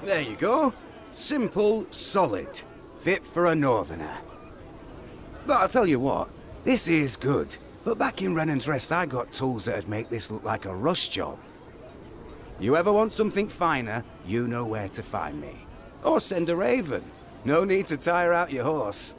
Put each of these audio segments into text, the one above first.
There you go. Simple, solid. Fit for a northerner. But I'll tell you what, this is good. But back in Renan's Rest, I got tools that'd make this look like a rush job. You ever want something finer, you know where to find me. Or send a raven. No need to tire out your horse.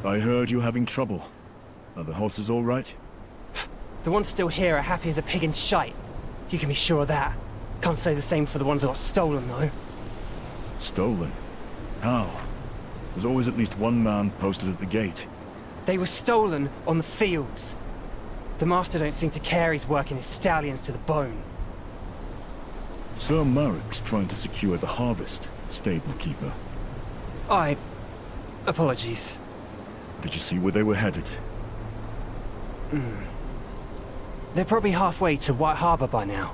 I heard you're having trouble. Are the horses all right? The ones still here are happy as a pig in shite. You can be sure of that. Can't say the same for the ones that got stolen, though. Stolen? How? There's always at least one man posted at the gate. They were stolen on the fields. The master don't seem to care he's working his stallions to the bone. Sir Marik's trying to secure the harvest, stable keeper. Apologies. Did you see where they were headed? They're probably halfway to White Harbor by now.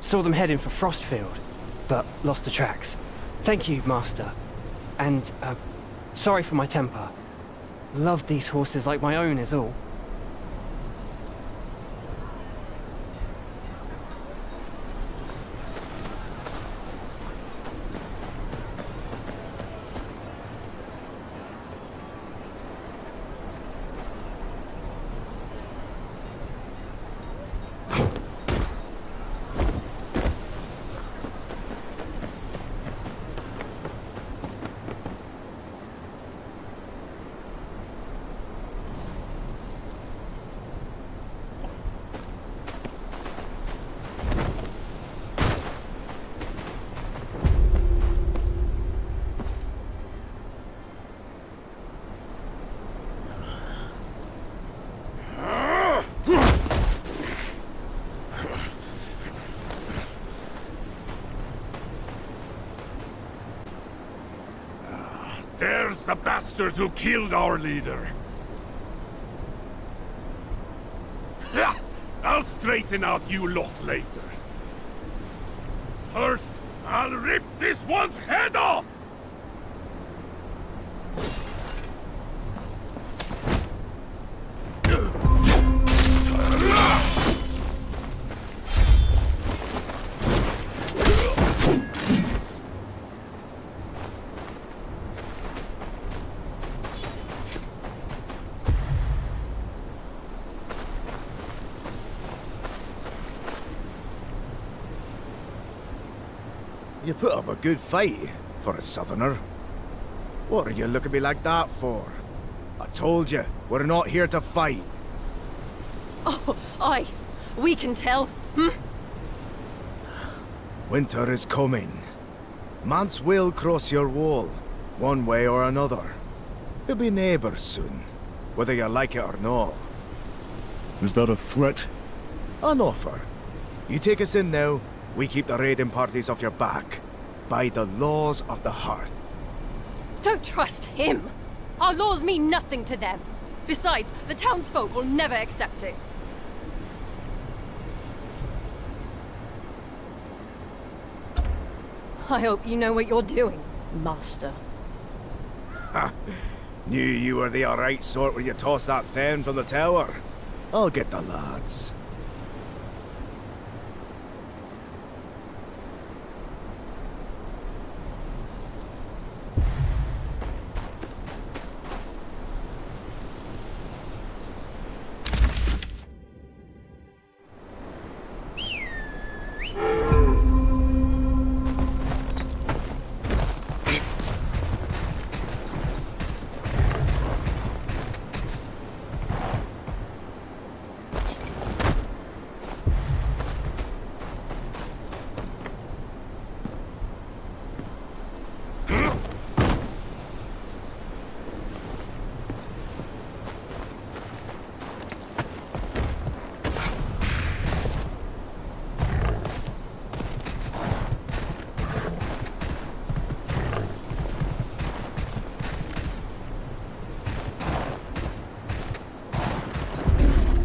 Saw them heading for Frostfield, but lost the tracks. Thank you, Master. And, sorry for my temper. Loved these horses like my own is all. There's the bastard who killed our leader. I'll straighten out you lot later. First, I'll rip this one's head off! You put up a good fight for a southerner. What are you looking at me like that for? I told you, we're not here to fight. Oh, aye. We can tell. Winter is coming. Mance will cross your wall, one way or another. We'll be neighbours soon, whether you like it or not. Is that a threat? An offer. You take us in now, we keep the raiding parties off your back. By the laws of the hearth. Don't trust him. Our laws mean nothing to them. Besides, the townsfolk will never accept it. I hope you know what you're doing, Master. Knew you were the alright sort when you tossed that fen from the tower. I'll get the lads.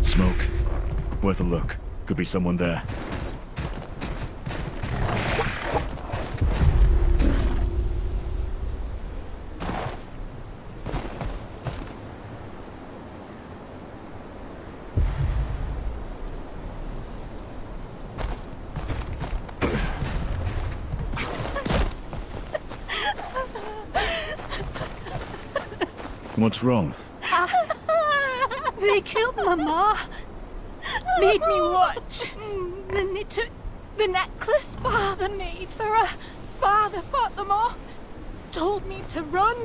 Smoke. Worth a look. Could be someone there. What's wrong? They killed my ma. Made me watch. Then they took the necklace father made for her. Father fought them off. Told me to run.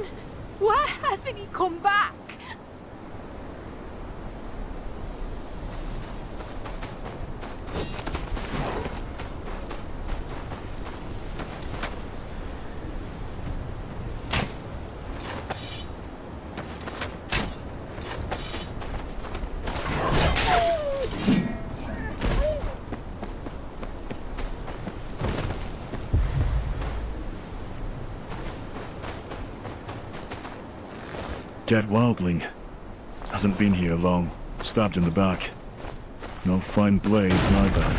Why hasn't he come back? Dead wildling. Hasn't been here long. Stabbed in the back. No fine blade, neither.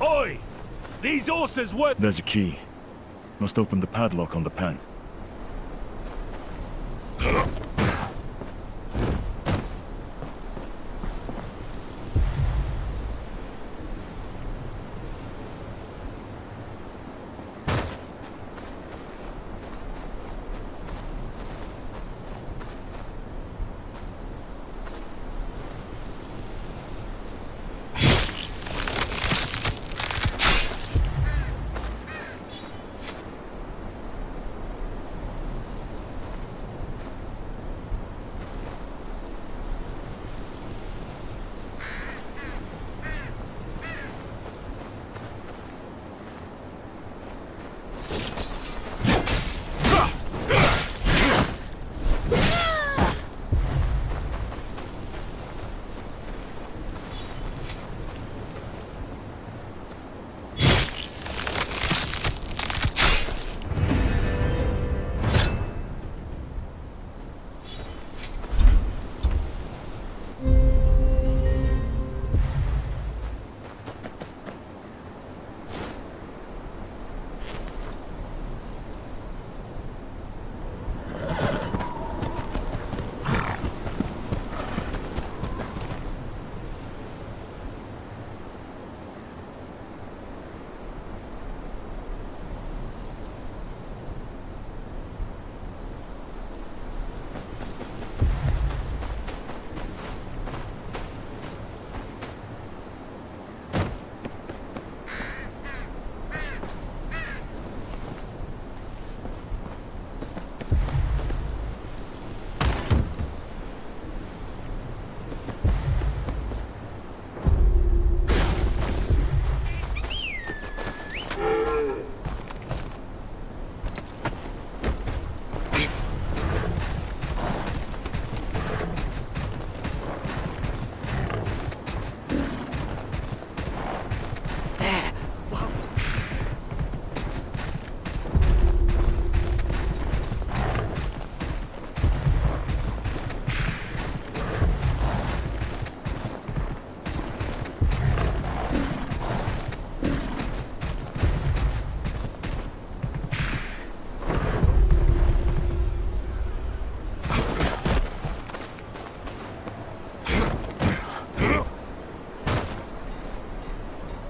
Oi! These horses were... There's a key. Must open the padlock on the pen.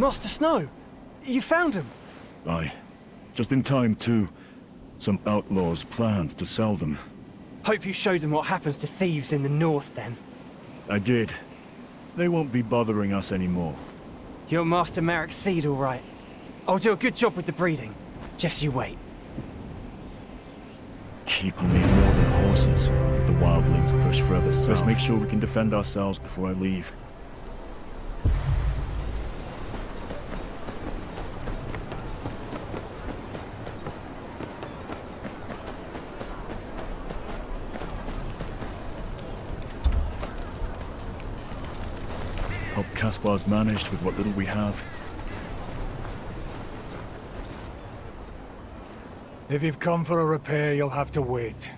Master Snow, you found him. Aye. Just in time, too. Some outlaws planned to sell them. Hope you showed them what happens to thieves in the north, then. I did. They won't be bothering us anymore. You're Master Merrick's seed, all right. I'll do a good job with the breeding. Just you wait. People need more than horses if the wildlings push further south. Let's make sure we can defend ourselves before I leave. Hope Caspar's managed with what little we have. If you've come for a repair, you'll have to wait.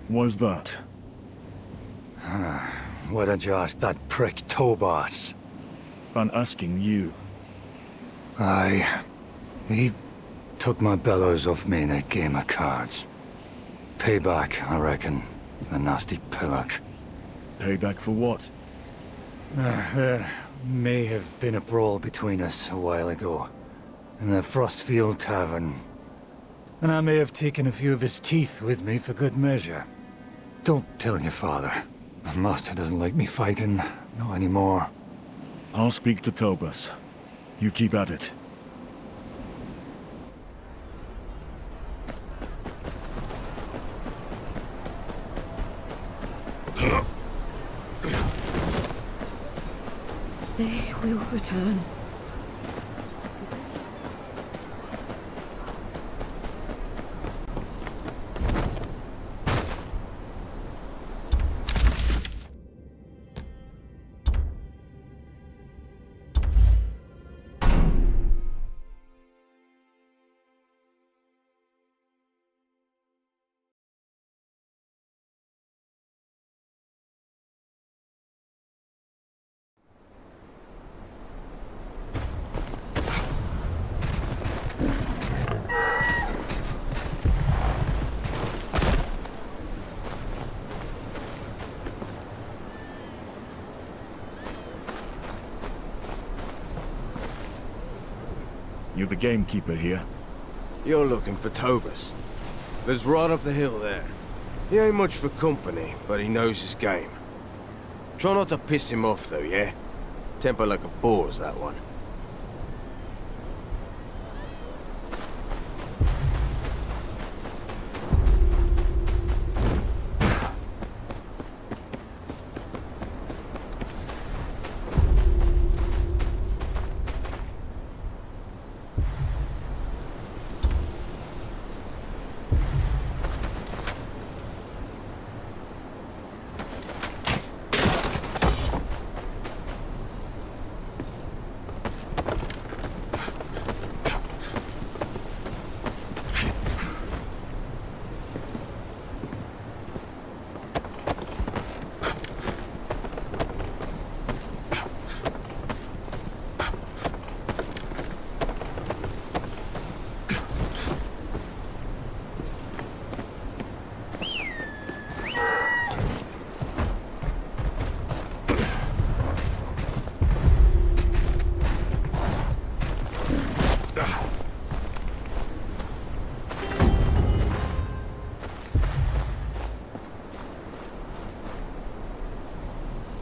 Why's that? Why don't you ask that prick Tobas? I'm asking you. Aye. He took my bellows off me in a game of cards. Payback, I reckon. The nasty pillock. Payback for what? There may have been a brawl between us a while ago. In the Frostfield Tavern. And I may have taken a few of his teeth with me for good measure. Don't tell your father. The master doesn't like me fighting. Not anymore. I'll speak to Tobas. You keep at it. They will return. You're the gamekeeper here. You're looking for Tobas. Lives right up the hill there. He ain't much for company, but he knows his game. Try not to piss him off, though, yeah? Temper like a boar's, that one.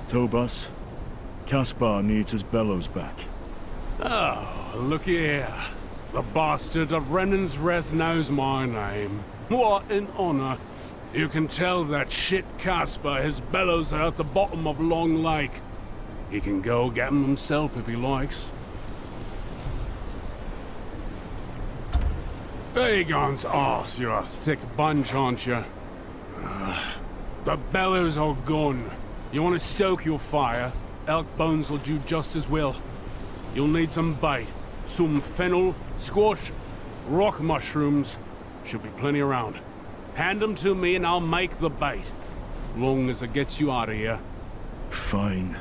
Tobas, Caspar needs his bellows back. Oh, looky here. The bastard of Renan's Rest knows my name. What an honor. You can tell that shit Caspar his bellows are at the bottom of Long Lake. He can go get them himself if he likes. Aegon's arse, you're a thick bunch, aren't you? The bellows are gone. You want to stoke your fire? Elk bones will do just as well. You'll need some bait. Some fennel, squash, rock mushrooms. Should be plenty around. Hand them to me and I'll make the bait. Long as it gets you out of here. Fine.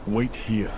Wait here.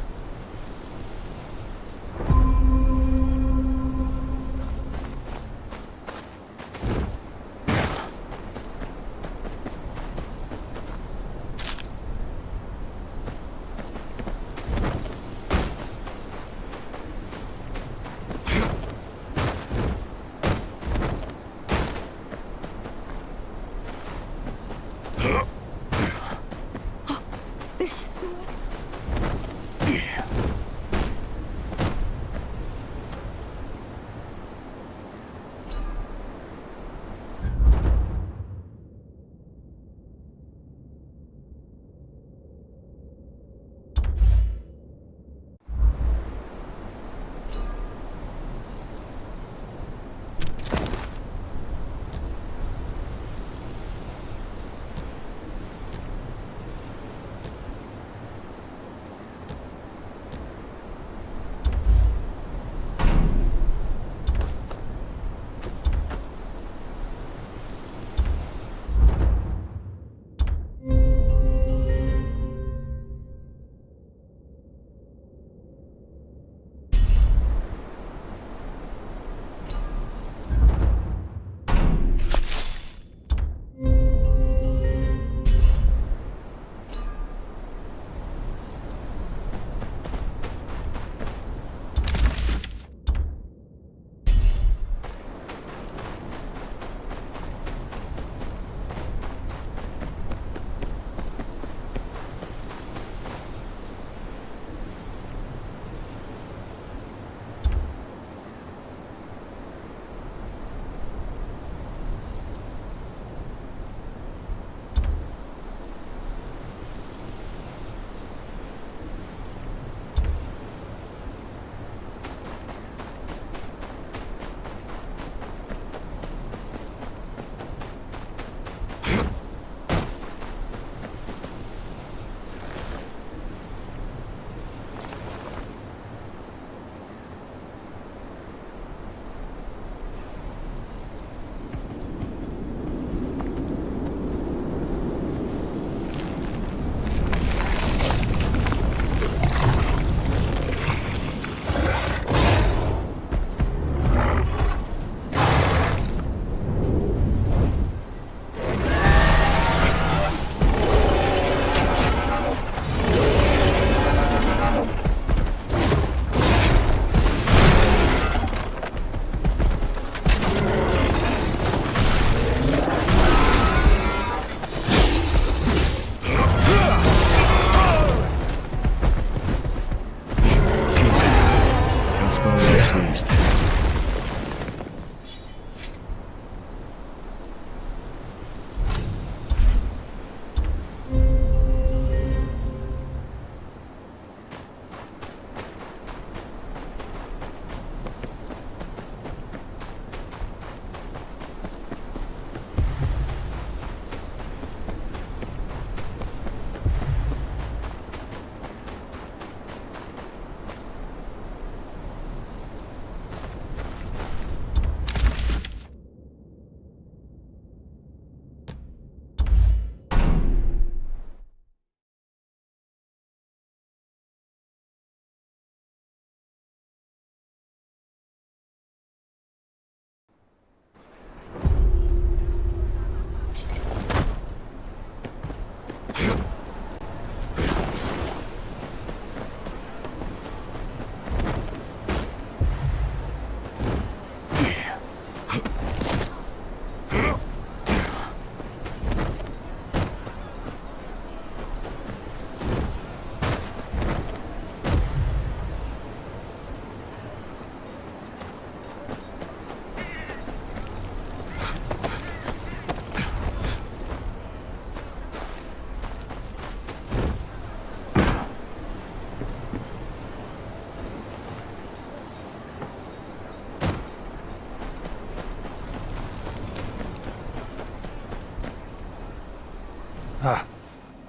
feast.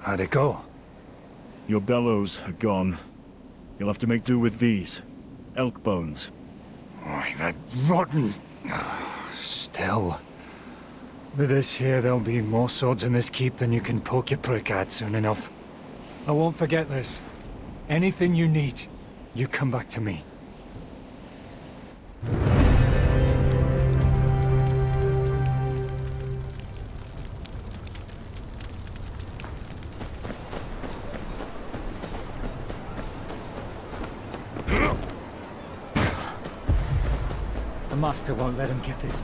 How'd it go? Your bellows are gone. You'll have to make do with these. Elk bones. Oh, that rotten... Still. With this here, there'll be more swords in this keep than you can poke your prick at soon enough. I won't forget this. Anything you need, you come back to me. The master won't let him get this.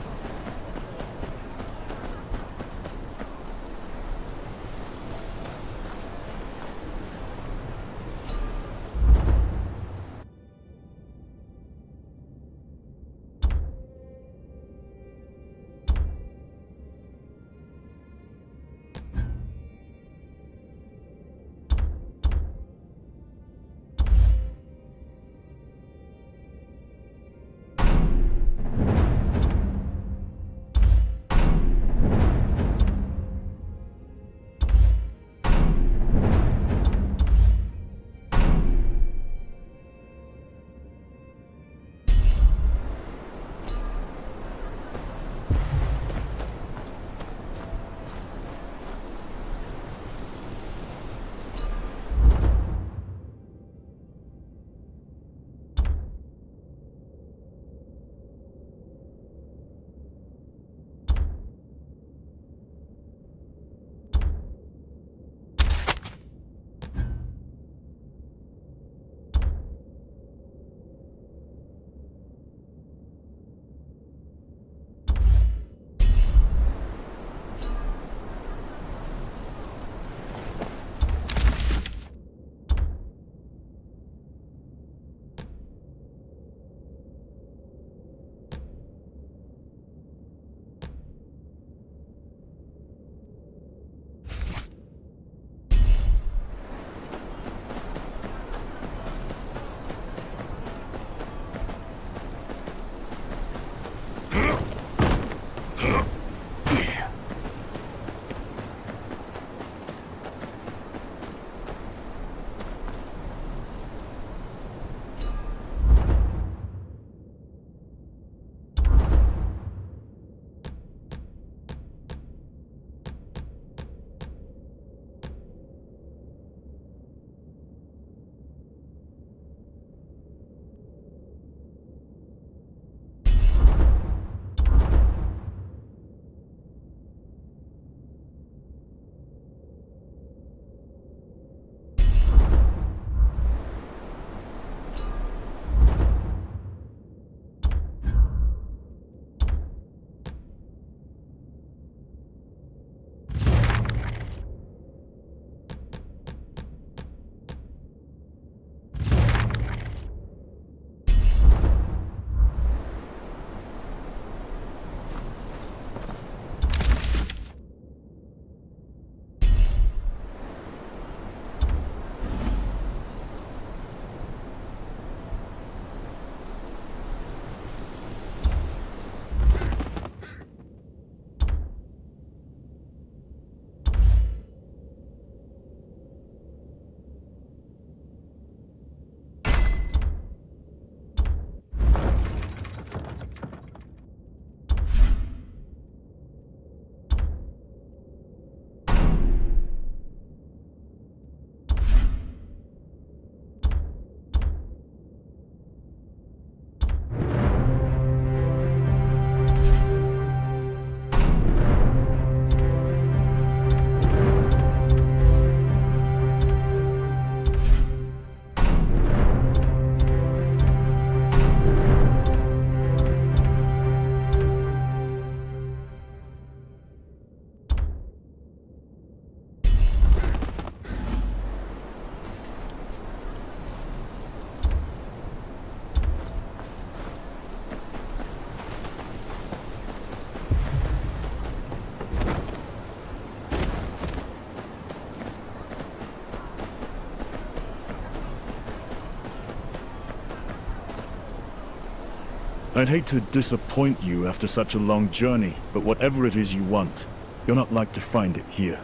I'd hate to disappoint you after such a long journey, but whatever it is you want, you're not like to find it here.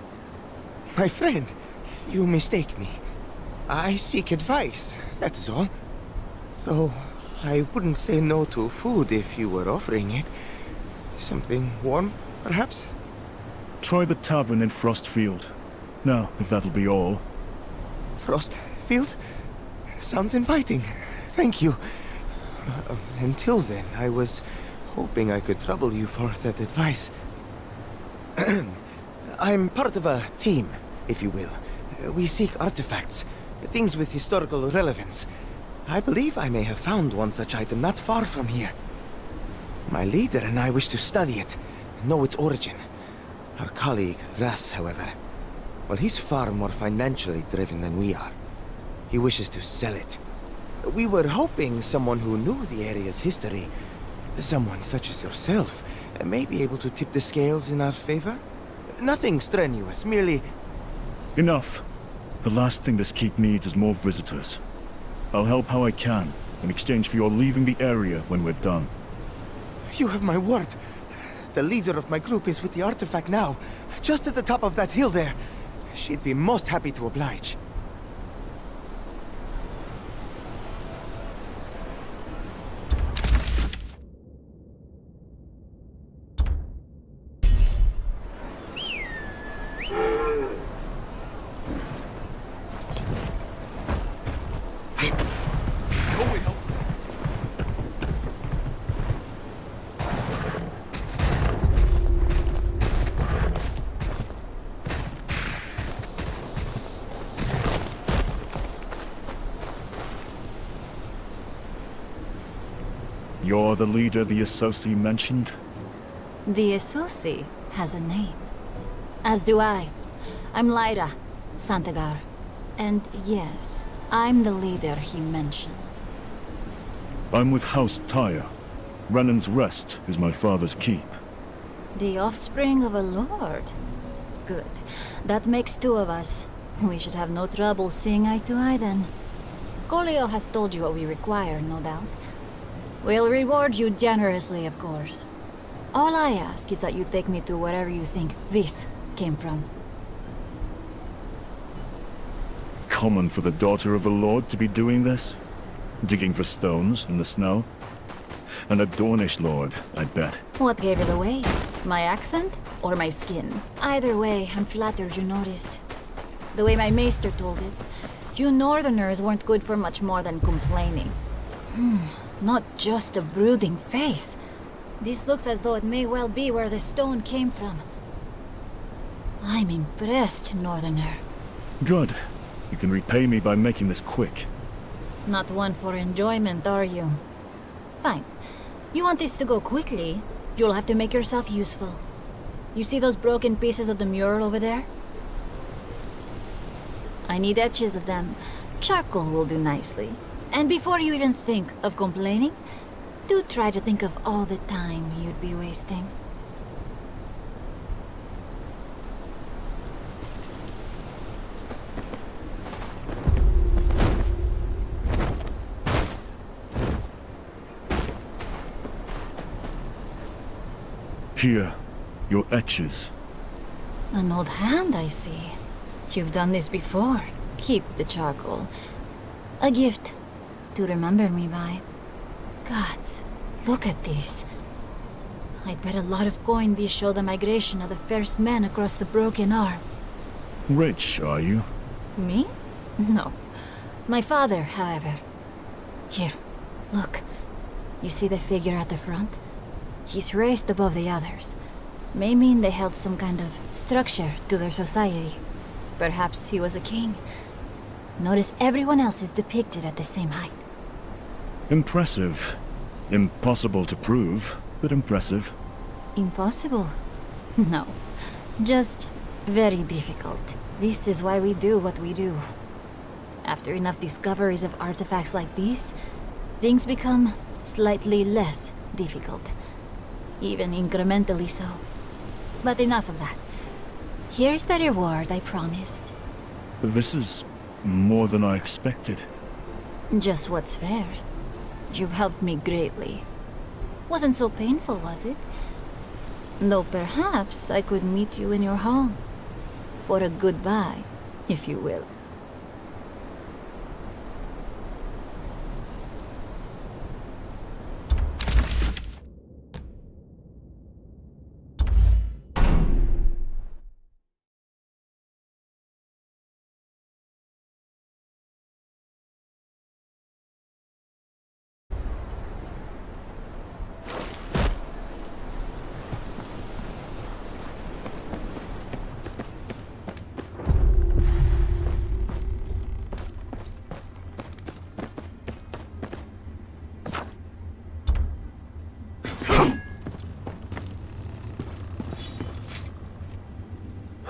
My friend, you mistake me. I seek advice, that is all. Though I wouldn't say no to food if you were offering it. Something warm, perhaps? Try the tavern in Frostfield. Now, if that'll be all. Frostfield? Sounds inviting. Thank you. Until then, I was hoping I could trouble you for that advice. I'm part of a team, if you will. We seek artifacts, things with historical relevance. I believe I may have found one such item not far from here. My leader and I wish to study it, know its origin. Our colleague, Russ, however, well, he's far more financially driven than we are. He wishes to sell it. We were hoping someone who knew the area's history, someone such as yourself, may be able to tip the scales in our favor. Nothing strenuous, merely... Enough. The last thing this keep needs is more visitors. I'll help how I can, in exchange for your leaving the area when we're done. You have my word. The leader of my group is with the artifact now, just at the top of that hill there. She'd be most happy to oblige. You're the leader the Associ mentioned? The Associ has a name. As do I. I'm Lyra, Santagar. And yes, I'm the leader he mentioned. I'm with House Tyre. Renan's Rest is my father's keep. The offspring of a lord. Good. That makes two of us. We should have no trouble seeing eye to eye then. Golio has told you what we require, no doubt. We'll reward you generously, of course. All I ask is that you take me to wherever you think this came from. Common for the daughter of a lord to be doing this? Digging for stones in the snow? And a Dornish lord, I bet. What gave it away? My accent or my skin? Either way, I'm flattered you noticed. The way my maester told it, you northerners weren't good for much more than complaining. Not just a brooding face. This looks as though it may well be where the stone came from. I'm impressed, northerner. Good. You can repay me by making this quick. Not one for enjoyment, are you? Fine. You want this to go quickly, you'll have to make yourself useful. You see those broken pieces of the mural over there? I need etches of them. Charcoal will do nicely. And before you even think of complaining, do try to think of all the time you'd be wasting. Here, your etches. An old hand, I see. You've done this before. Keep the charcoal. A gift to remember me by. Gods, look at this. I'd bet a lot of coin these show the migration of the first men across the broken arm. Rich, are you? Me? No. My father, however. Here, look. You see the figure at the front? He's raised above the others. May mean they held some kind of structure to their society. Perhaps he was a king. Notice everyone else is depicted at the same height. Impressive. Impossible to prove, but impressive. Impossible? No. Just very difficult. This is why we do what we do. After enough discoveries of artifacts like these, things become slightly less difficult. Even incrementally so. But enough of that. Here's the reward I promised. This is more than I expected. Just what's fair. You've helped me greatly. Wasn't so painful, was it? Though perhaps I could meet you in your hall. For a goodbye, if you will.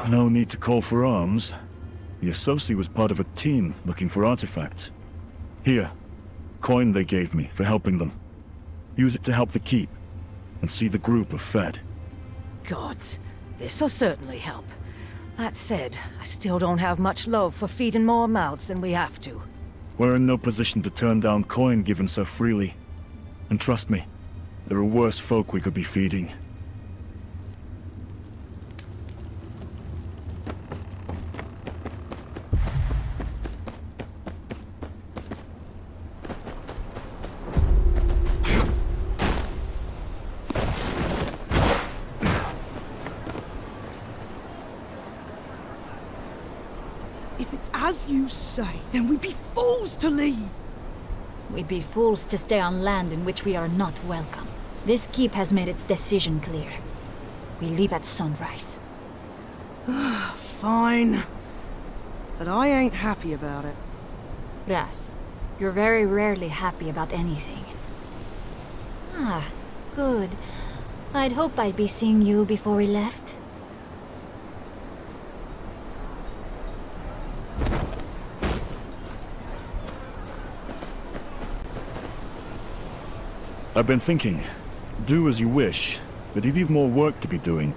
No need to call for arms. The Associate was part of a team looking for artifacts. Here, coin they gave me for helping them. Use it to help the keep, and see the group are fed. Gods, this'll certainly help. That said, I still don't have much love for feeding more mouths than we have to. We're in no position to turn down coin given so freely. And trust me, there are worse folk we could be feeding. If it's as you say, then we'd be fools to leave. We'd be fools to stay on land in which we are not welcome. This keep has made its decision clear. We leave at sunrise. Fine. But I ain't happy about it. Ras, you're very rarely happy about anything. Ah, good. I'd hoped I'd be seeing you before we left. I've been thinking, do as you wish, but if you've more work to be doing,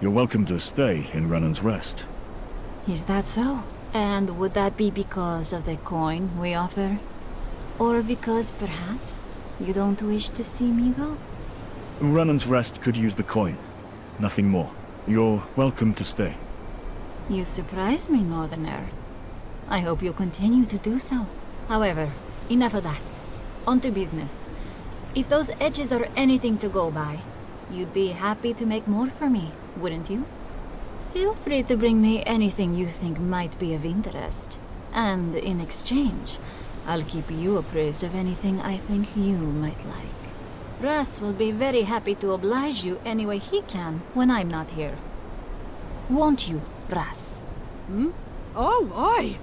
you're welcome to stay in Renan's Rest. Is that so? And would that be because of the coin we offer? Or because, perhaps, you don't wish to see me go? Renan's Rest could use the coin. Nothing more. You're welcome to stay. You surprise me, Northerner. I hope you'll continue to do so. However, enough of that. On to business. If those edges are anything to go by, you'd be happy to make more for me, wouldn't you? Feel free to bring me anything you think might be of interest. And in exchange, I'll keep you appraised of anything I think you might like. Ras will be very happy to oblige you any way he can when I'm not here. Won't you, Ras? Oh, aye.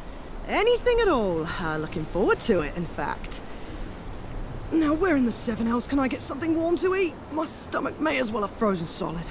Anything at all. Looking forward to it, in fact. Now, where in the Seven Hells can I get something warm to eat? My stomach may as well have frozen solid.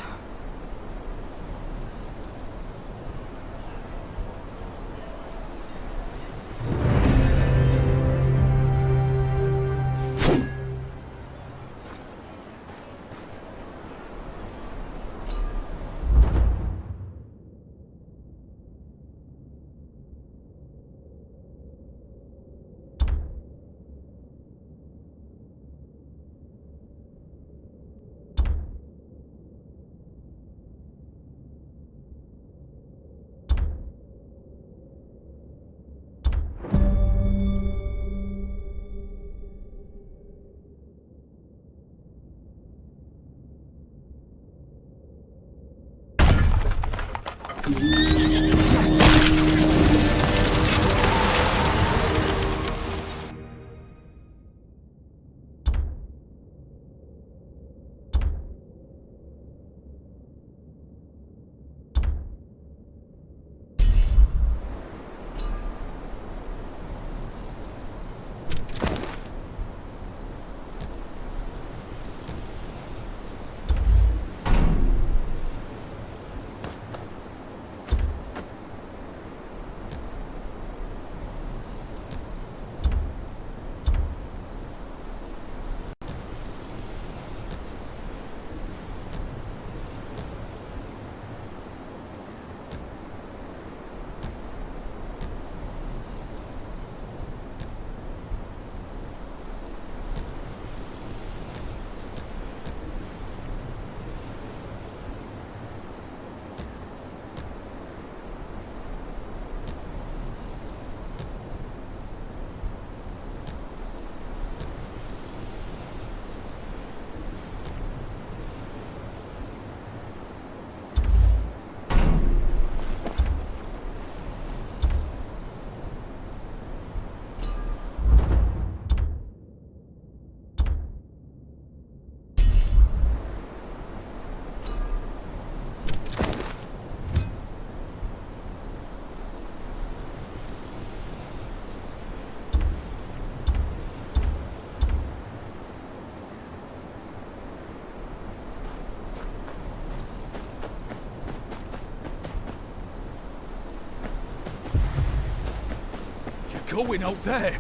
going out there?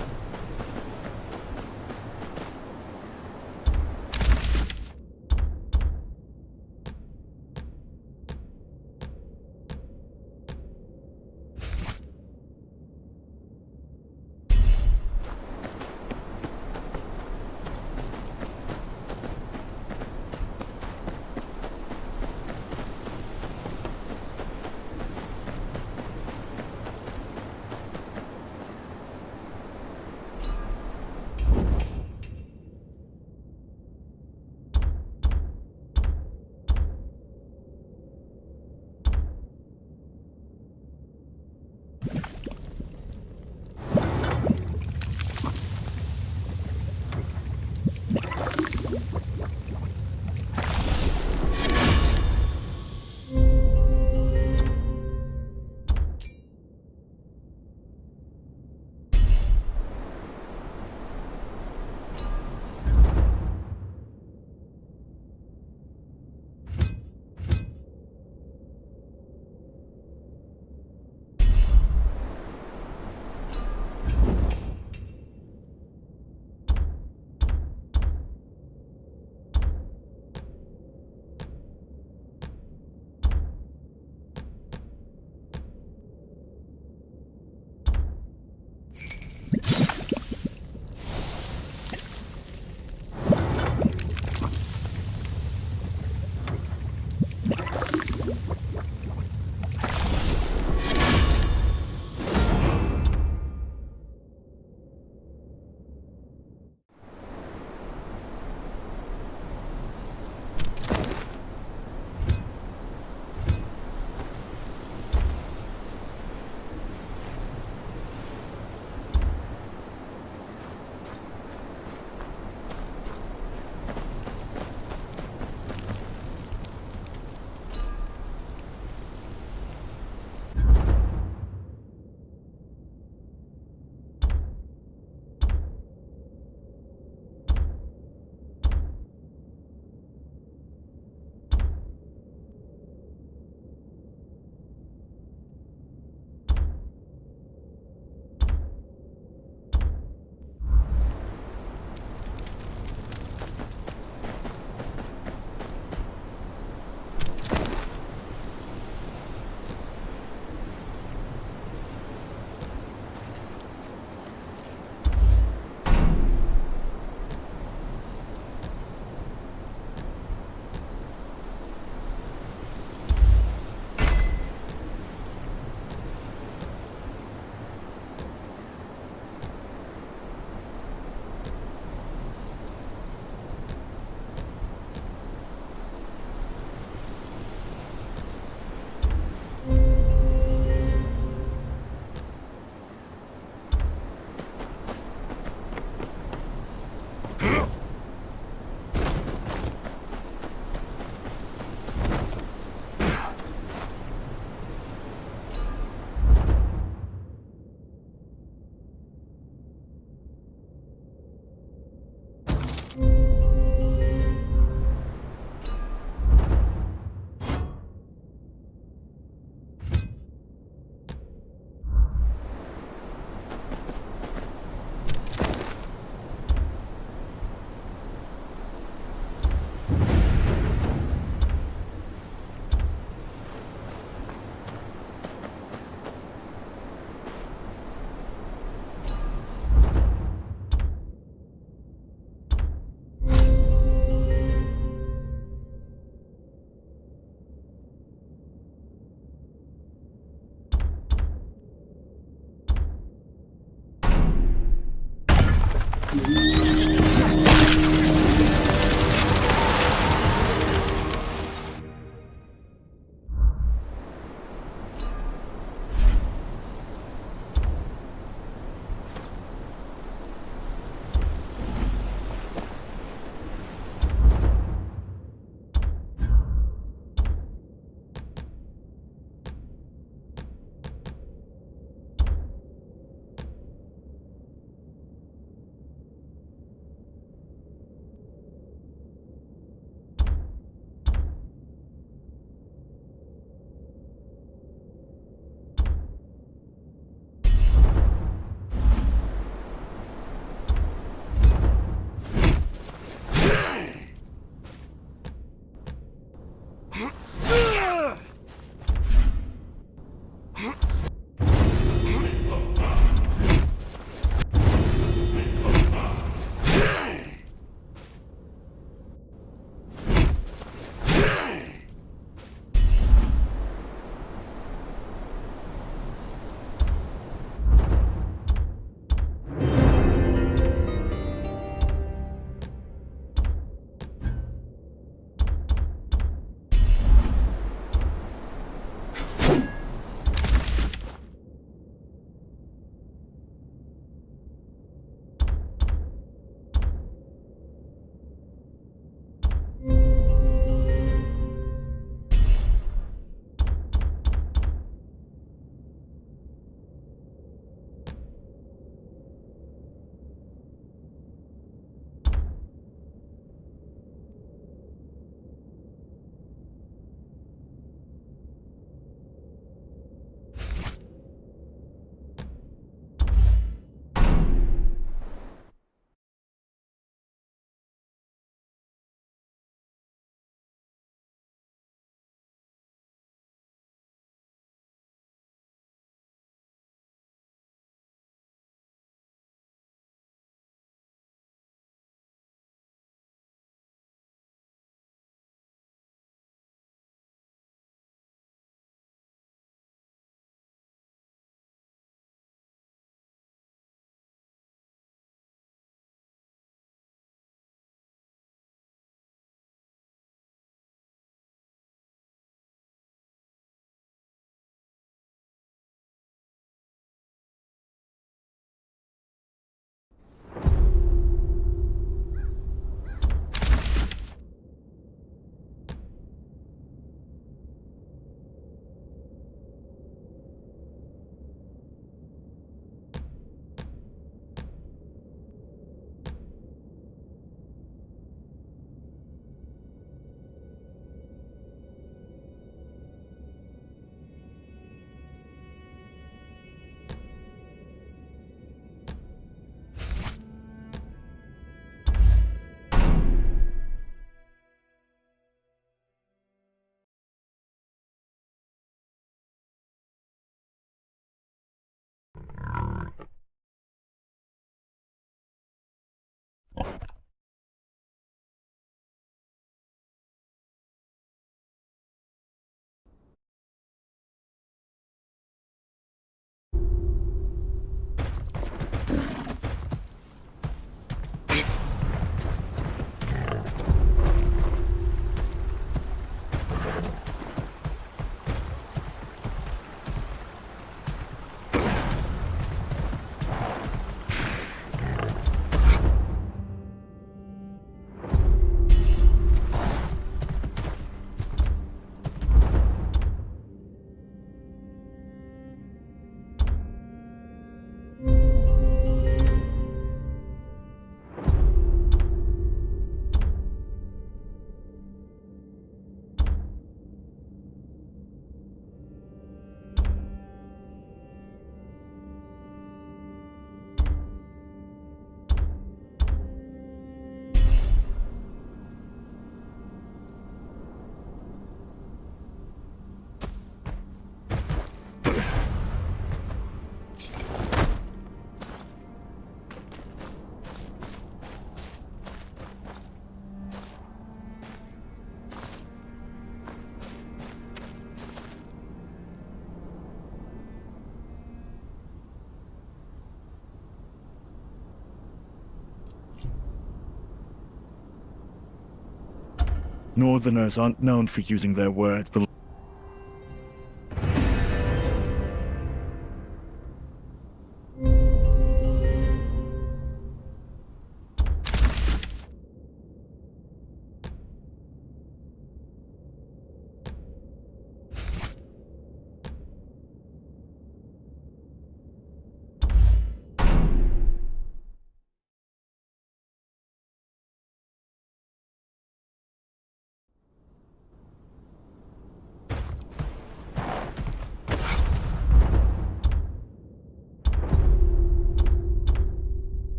Northerners aren't known for using their words.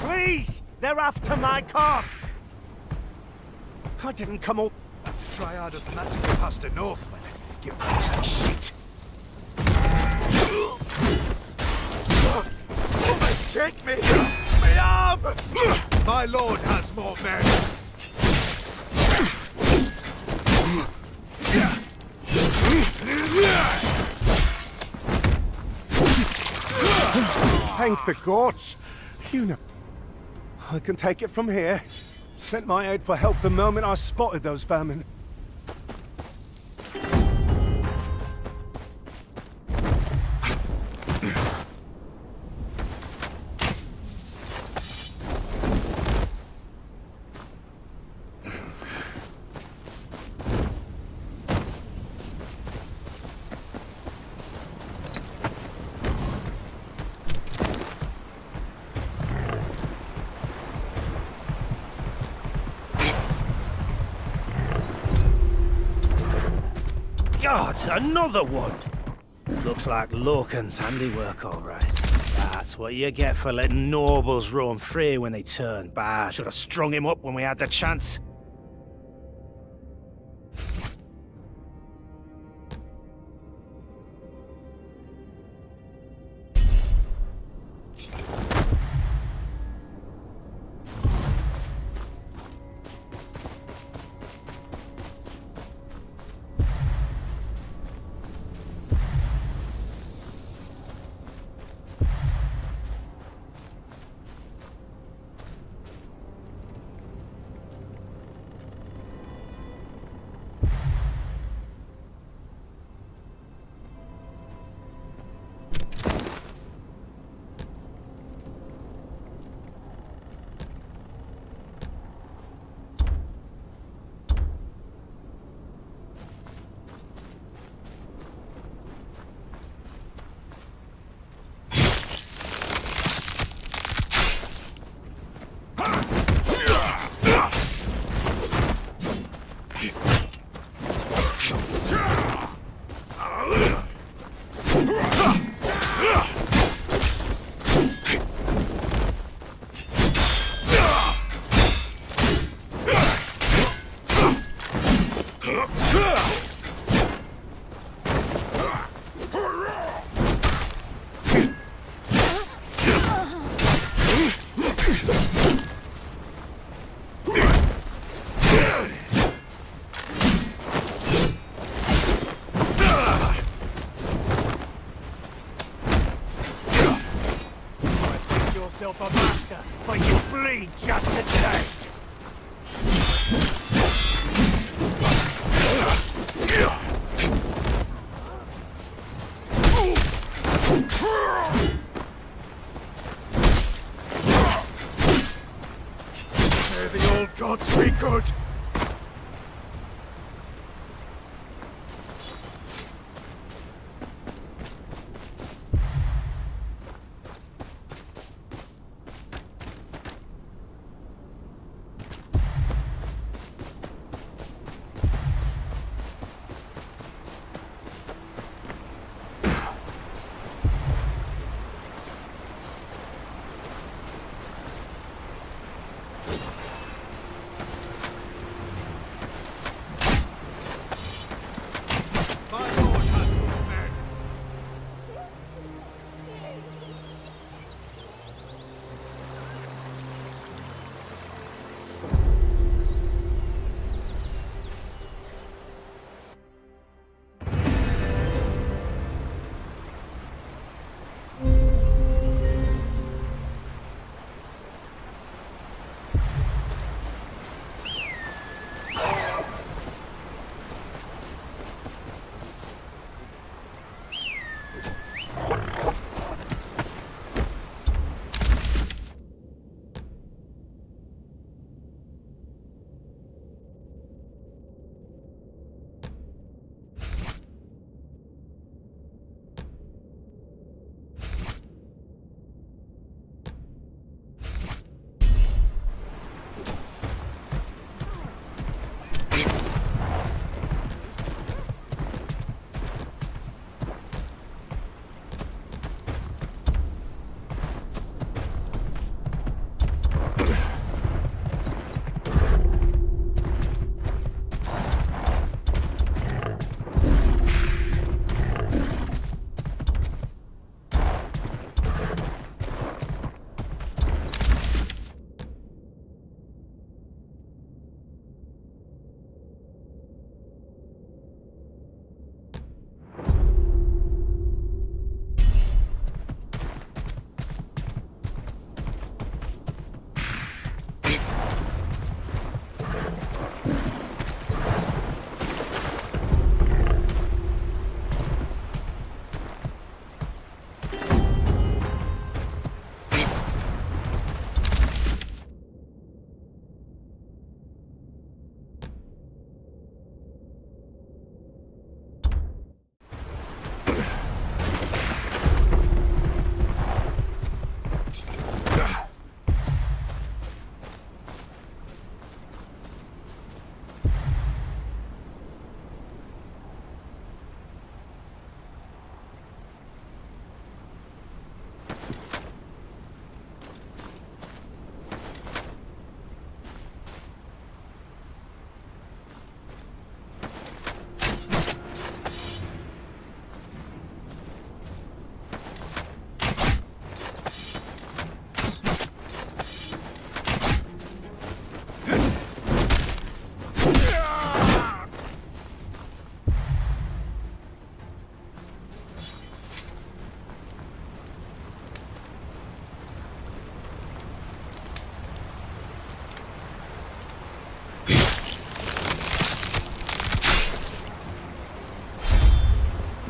Please! They're after my cart! I didn't come all... Try harder than that to get past the Northmen. You piece of shit! Almost take me! My arm! My lord has more men! Thank the gods! You know... I can take it from here. Sent my aid for help the moment I spotted those vermin. God, another one! Looks like Lorcan's handiwork, all right. That's what you get for letting nobles roam free when they turn bad. Should have strung him up when we had the chance. Yourself a master, but you bleed just the same. May the old gods be good.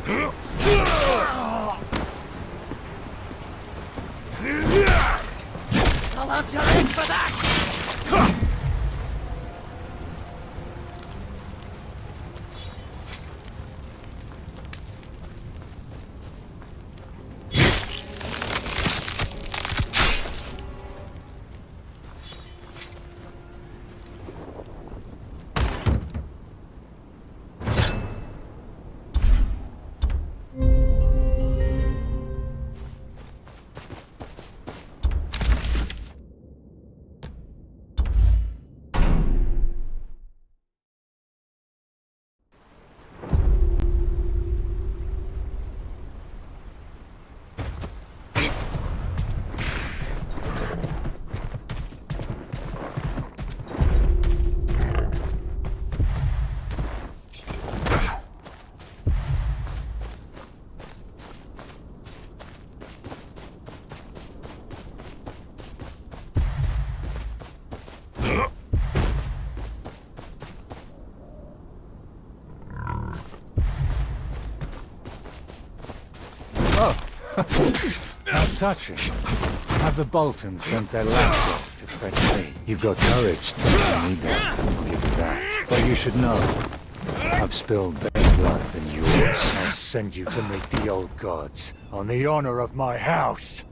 I'll have your head for that! How touching. Have the Boltons sent their lapdog to fetch me. You've got courage, to need that. I'll give you that. But you should know, I've spilled better blood than yours. I'll send you to meet the old gods, on the honor of my house.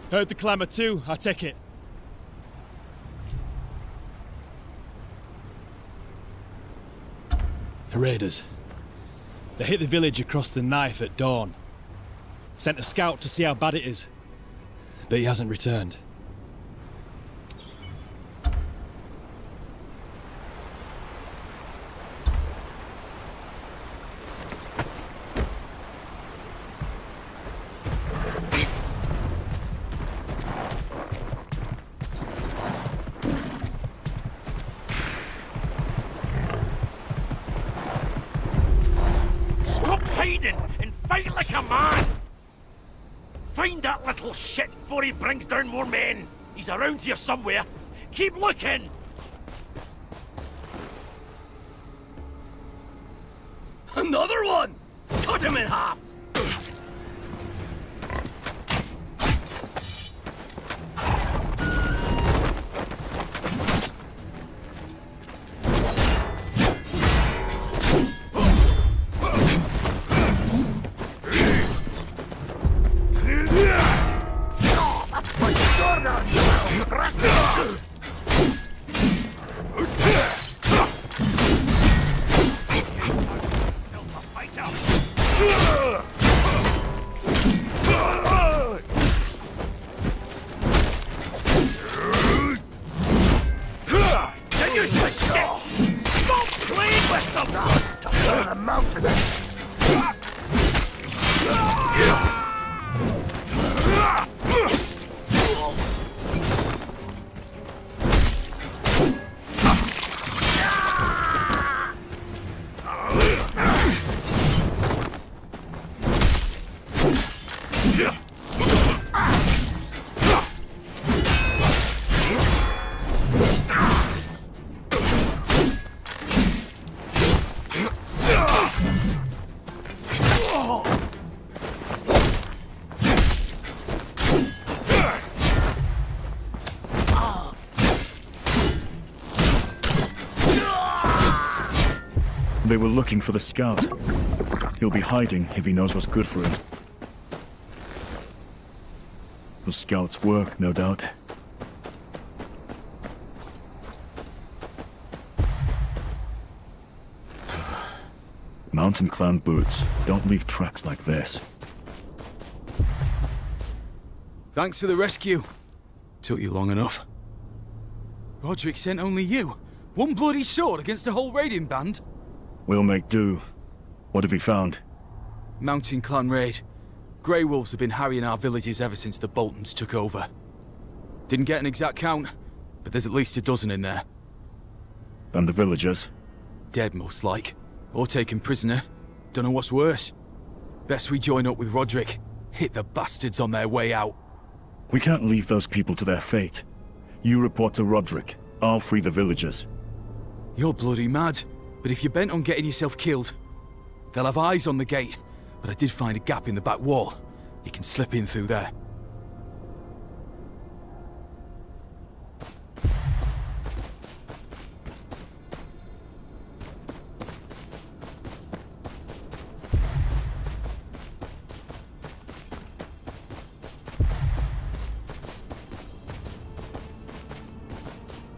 Heard the clamour too, I take it. Raiders. They hit the village across the knife at dawn. Sent a scout to see how bad it is, but he hasn't returned. Stop hiding and fight like a man! Find that little shit before he brings down more men! He's around here somewhere! Keep looking! Another one! Cut him in half! They were looking for the scout. He'll be hiding if he knows what's good for him. The scout's work, no doubt. Mountain clan boots don't leave tracks like this. Thanks for the rescue. Took you long enough. Roderick sent only you. One bloody sword against a whole raiding band? We'll make do. What have you found? Mountain clan raid. Grey Wolves have been harrying our villages ever since the Boltons took over. Didn't get an exact count, but there's at least a dozen in there. And the villagers? Dead, most like. Or taken prisoner. Dunno what's worse. Best we join up with Roderick. Hit the bastards on their way out. We can't leave those people to their fate. You report to Roderick. I'll free the villagers. You're bloody mad. But if you're bent on getting yourself killed, they'll have eyes on the gate. But I did find a gap in the back wall. You can slip in through there.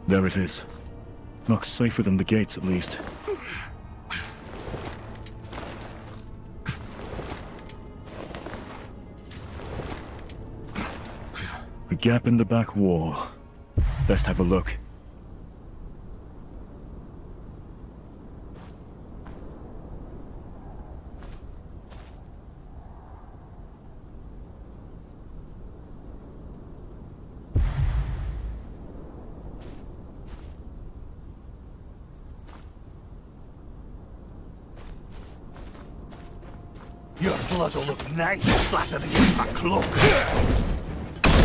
There it is. Looks safer than the gates, at least. A gap in the back wall. Best have a look. Your blood will look nice splattered against my cloak.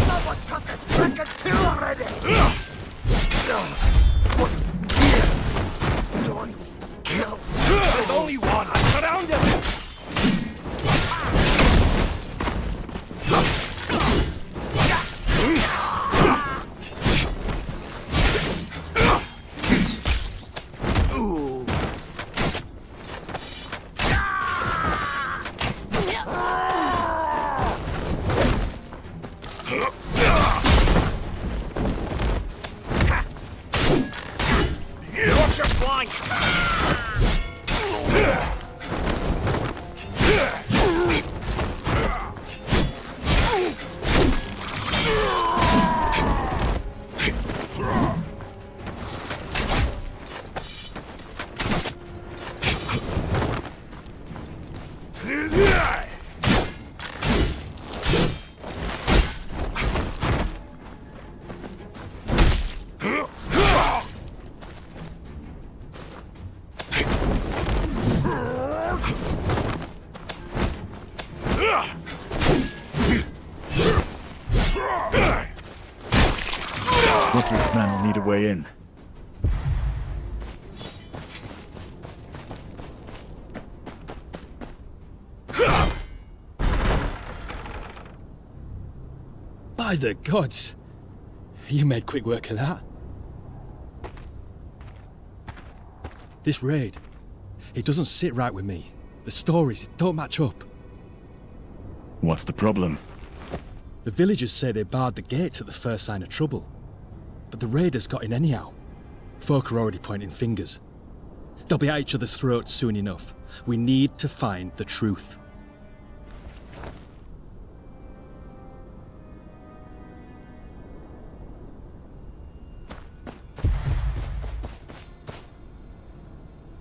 Someone cut this frickin' too already! Don't kill. There's only one. I surrounded him. Roderick's men will need a way in. By the gods! You made quick work of that. This raid, it doesn't sit right with me. The stories, it don't match up. What's the problem? The villagers say they barred the gates at the first sign of trouble. But the raiders got in anyhow. Folk are already pointing fingers. They'll be at each other's throats soon enough. We need to find the truth.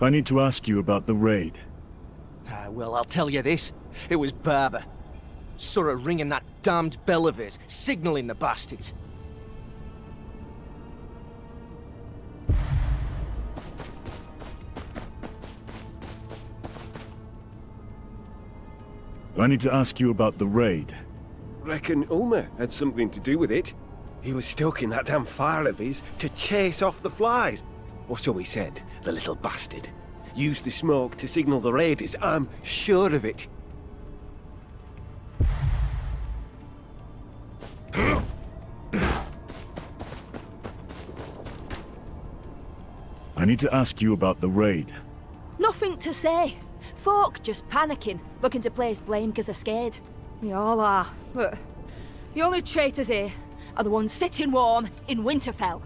I need to ask you about the raid. Well, I'll tell you this. It was Barber. Saw her ringing that damned bell of his, signalling the bastards. I need to ask you about the raid. Reckon Ulmer had something to do with it. He was stoking that damn fire of his to chase off the flies. Or so he said, the little bastard. Used the smoke to signal the raiders, I'm sure of it. I need to ask you about the raid. Nothing to say. Folk just panicking, looking to place blame because they're scared. We all are, but the only traitors here are the ones sitting warm in Winterfell.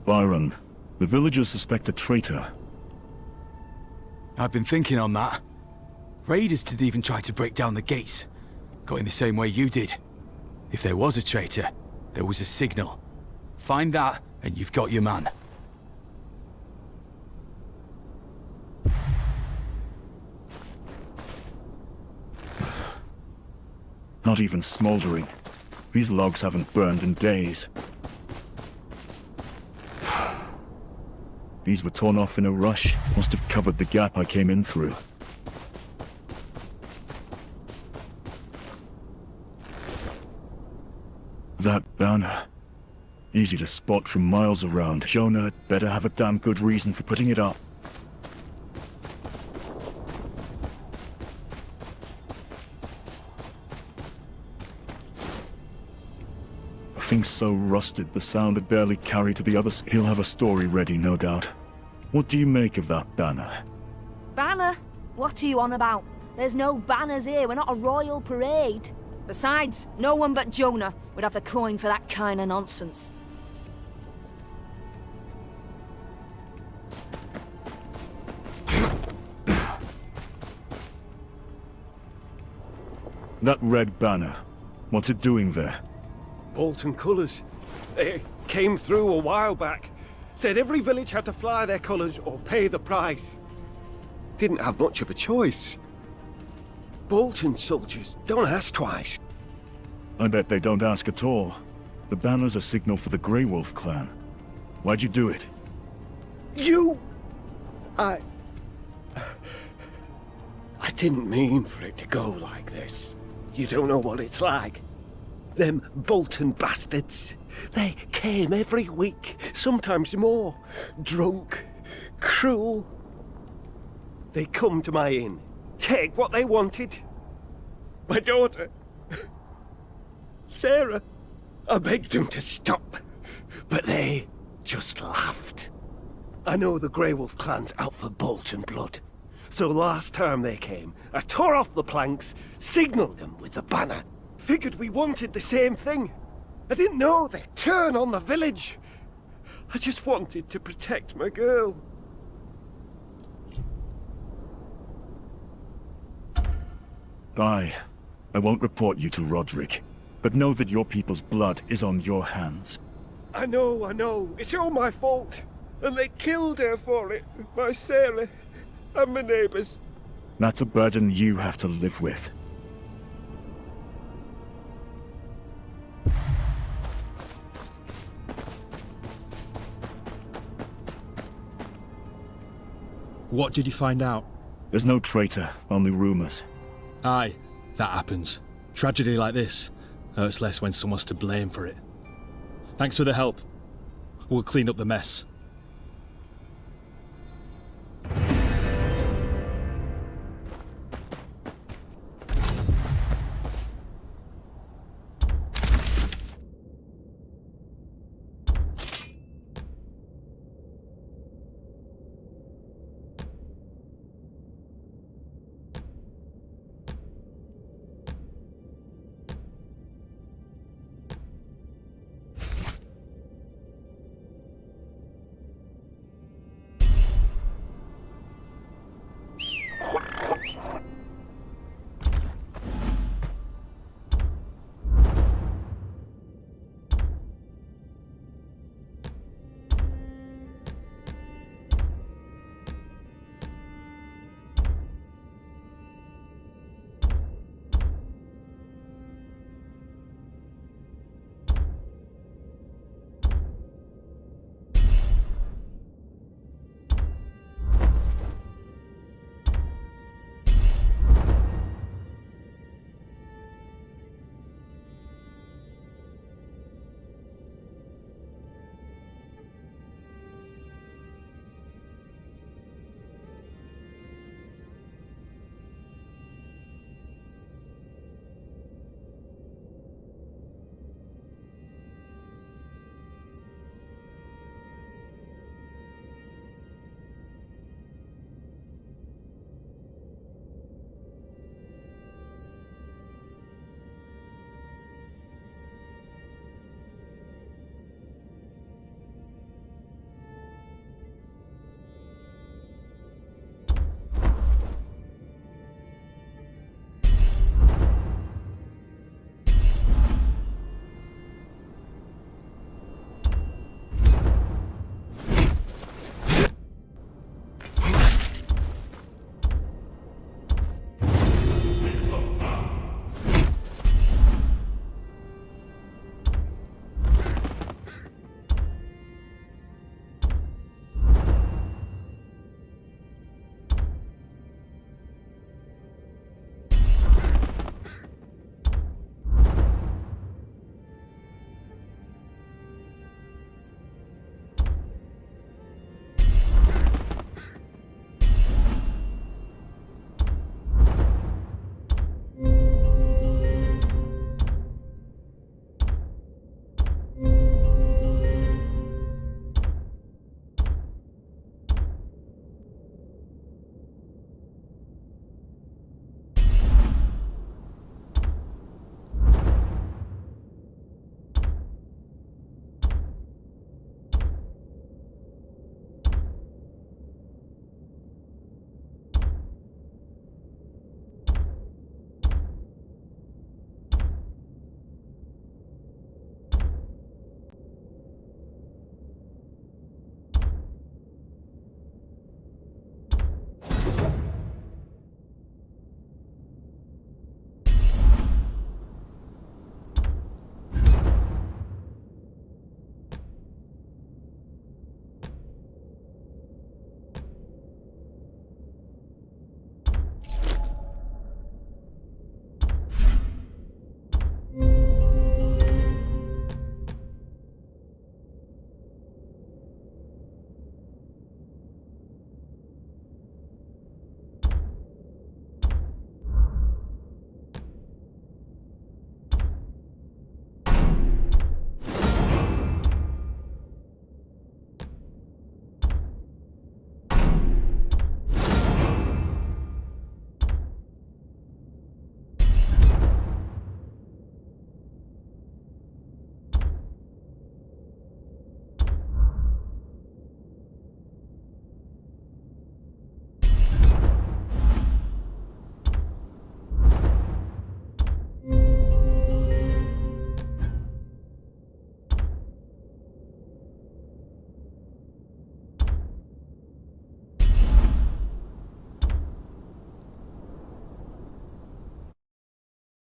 Byron, the villagers suspect a traitor. I've been thinking on that. Raiders didn't even try to break down the gates. Going the same way you did. If there was a traitor, there was a signal. Find that, and you've got your man. Not even smoldering. These logs haven't burned in days. These were torn off in a rush. Must have covered the gap I came in through. That banner. Easy to spot from miles around. Jonah had better have a damn good reason for putting it up. Thing's so rusted, the sound had barely carried to the others. He'll have a story ready, no doubt. What do you make of that banner? Banner? What are you on about? There's no banners here, we're not a royal parade. Besides, no one but Jonah would have the coin for that kind of nonsense. That red banner, what's it doing there? Bolton colours. They came through a while back. Said every village had to fly their colours or pay the price. Didn't have much of a choice. Bolton soldiers don't ask twice. I bet they don't ask at all. The banner's a signal for the Grey Wolf clan. Why'd you do it? You... I didn't mean for it to go like this. You don't know what it's like. Them Bolton bastards. They came every week, sometimes more. Drunk, cruel. They come to my inn, take what they wanted. My daughter, Sarah. I begged them to stop, but they just laughed. I know the Grey Wolf clan's out for Bolton blood. So last time they came, I tore off the planks, signalled them with the banner. Figured we wanted the same thing. I didn't know they'd turn on the village. I just wanted to protect my girl. I won't report you to Roderick. But know that your people's blood is on your hands. I know. It's all my fault. And they killed her for it. My Sarah and my neighbours. That's a burden you have to live with. What did you find out? There's no traitor, only rumors. Aye, that happens. Tragedy like this hurts less when someone's to blame for it. Thanks for the help. We'll clean up the mess.